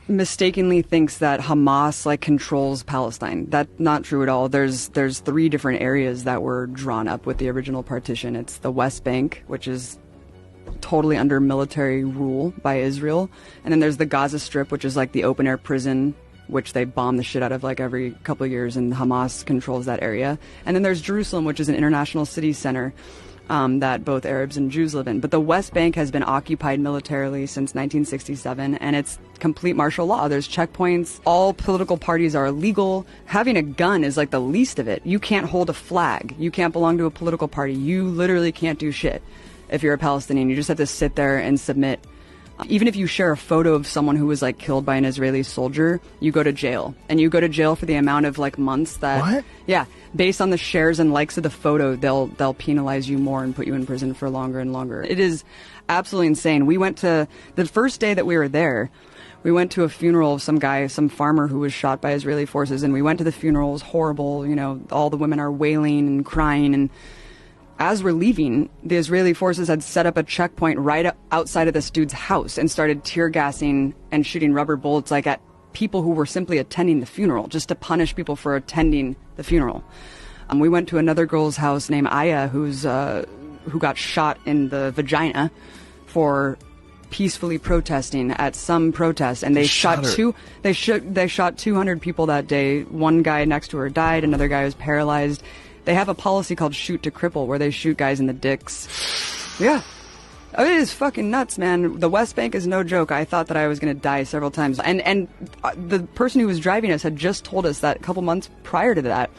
mistakenly thinks that Hamas like controls Palestine. That's not true at all. There's 3 different areas that were drawn up with the original partition. It's the West Bank, which is totally under military rule by Israel, and then there's the Gaza Strip, which is like the open air prison, which they bomb the shit out of like every couple of years, and Hamas controls that area. And then there's Jerusalem, which is an international city center that both Arabs and Jews live in. But the West Bank has been occupied militarily since 1967, and it's complete martial law. There's checkpoints. All political parties are illegal. Having a gun is like the least of it. You can't hold a flag. You can't belong to a political party. You literally can't do shit if you're a Palestinian. You just have to sit there and submit. Even if you share a photo of someone who was like killed by an Israeli soldier, you go to jail. And you go to jail for the amount of like months that... What? Yeah. Based on the shares and likes of the photo, they'll penalize you more and put you in prison for longer and longer. It is absolutely insane. We went to... The first day that we were there, we went to a funeral of some guy, some farmer who was shot by Israeli forces, and we went to the funeral. It was horrible. You know, all the women are wailing and crying, and as we're leaving, the Israeli forces had set up a checkpoint right outside of this dude's house and started tear gassing and shooting rubber bullets like at people who were simply attending the funeral, just to punish people for attending the funeral. We went to another girl's house named Aya, who got shot in the vagina for peacefully protesting at some protest, and they shot 200 people that day. One guy next to her died, another guy was paralyzed. They have a policy called shoot to cripple, where they shoot guys in the dicks. Yeah. Oh, it is fucking nuts, man. The West Bank is no joke. I thought that I was going to die several times. And the person who was driving us had just told us that a couple months prior to that,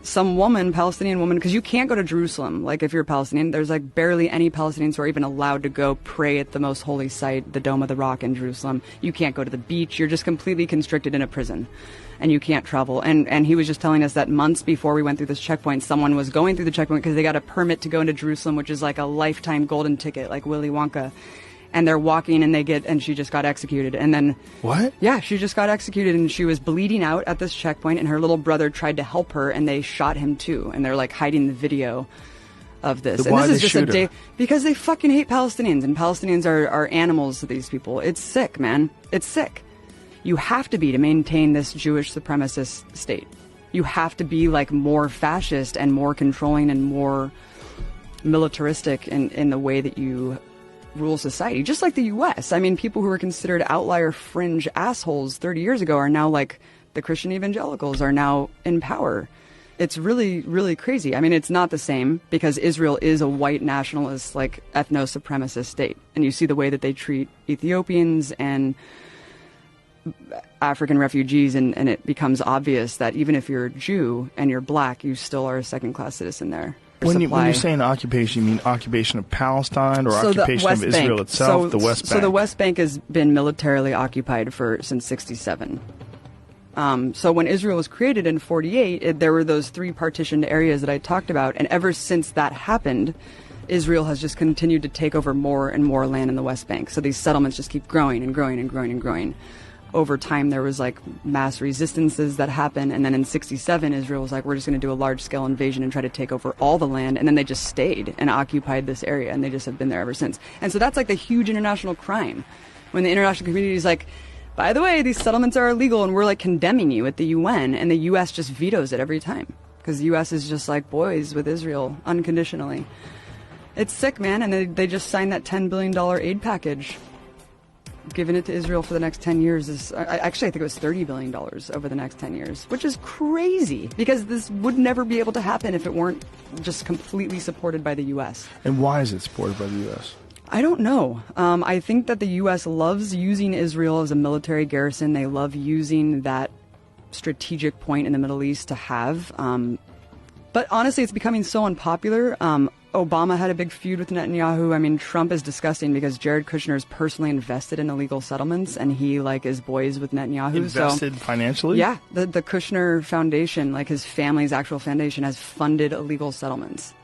some woman, Palestinian woman, because you can't go to Jerusalem. Like, if you're a Palestinian, there's like barely any Palestinians who are even allowed to go pray at the most holy site, the Dome of the Rock in Jerusalem. You can't go to the beach. You're just completely constricted in a prison, and you can't travel. And he was just telling us that months before we went through this checkpoint, someone was going through the checkpoint because they got a permit to go into Jerusalem, which is like a lifetime golden ticket, like Willy Wonka. And they're walking, and she just got executed. And then... What? Yeah, she just got executed, and she was bleeding out at this checkpoint, and her little brother tried to help her, and they shot him too. And they're like hiding the video of this. Why and this they is just shoot a day her? because they fucking hate Palestinians, and Palestinians are animals to these people. It's sick, man. It's sick. You have to be to maintain this Jewish supremacist state. You have to be like more fascist and more controlling and more militaristic in the way that you rule society, just like the U.S. I mean, people who were considered outlier fringe assholes 30 years ago are now like the Christian evangelicals are now in power. It's really, really crazy. I mean, it's not the same because Israel is a white nationalist, like ethno-supremacist state. And you see the way that they treat Ethiopians and African refugees, and it becomes obvious that even if you're a Jew and you're black, you still are a second-class citizen there. When you're saying occupation, you mean occupation of Palestine or occupation of Israel itself, the West Bank? So the West Bank has been militarily occupied since 1967. So when Israel was created in 1948, there were those 3 partitioned areas that I talked about, and ever since that happened, Israel has just continued to take over more and more land in the West Bank. So these settlements just keep growing and growing and growing and growing. Over time, there was like mass resistances that happened, and then in 1967, Israel was like, we're just going to do a large-scale invasion and try to take over all the land, and then they just stayed and occupied this area, and they just have been there ever since. And so that's like the huge international crime, when the international community is like, by the way, these settlements are illegal, and we're like condemning you at the UN, and the U.S. just vetoes it every time, because the U.S. is just like boys with Israel unconditionally. It's sick, man, and they just signed that $10 billion aid package. Giving it to Israel for the next 10 years is... Actually, I think it was $30 billion over the next 10 years, which is crazy, because this would never be able to happen if it weren't just completely supported by the U.S. And why is it supported by the U.S.? I don't know. I think that the U.S. loves using Israel as a military garrison. They love using that strategic point in the Middle East to have. But honestly, it's becoming so unpopular. Obama had a big feud with Netanyahu. I mean, Trump is disgusting because Jared Kushner is personally invested in illegal settlements, and he like is boys with Netanyahu. Invested financially? Yeah, the Kushner Foundation, like his family's actual foundation, has funded illegal settlements.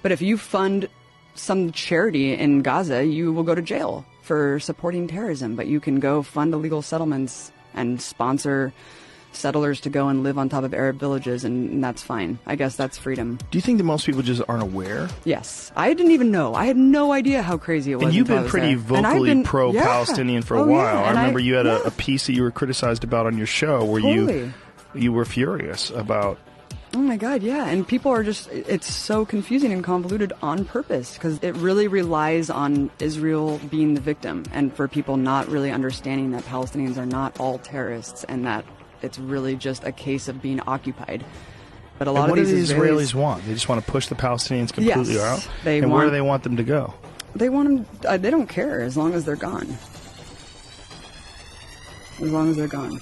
But if you fund some charity in Gaza, you will go to jail for supporting terrorism. But you can go fund illegal settlements and sponsor settlers to go and live on top of Arab villages, and that's fine. I guess that's freedom. Do you think that most people just aren't aware? Yes. I didn't even know. I had no idea how crazy it was. And you've been pretty vocally pro-Palestinian for a while. Yeah. I remember you had a piece that you were criticized about on your show where you were furious about... Oh my God, yeah. And people are just, it's so confusing and convoluted on purpose because it really relies on Israel being the victim and for people not really understanding that Palestinians are not all terrorists and that it's really just a case of being occupied. But a lot of these Israelis want? They just want to push the Palestinians completely out? And where do they want them to go? They want them, they don't care as long as they're gone. As long as they're gone.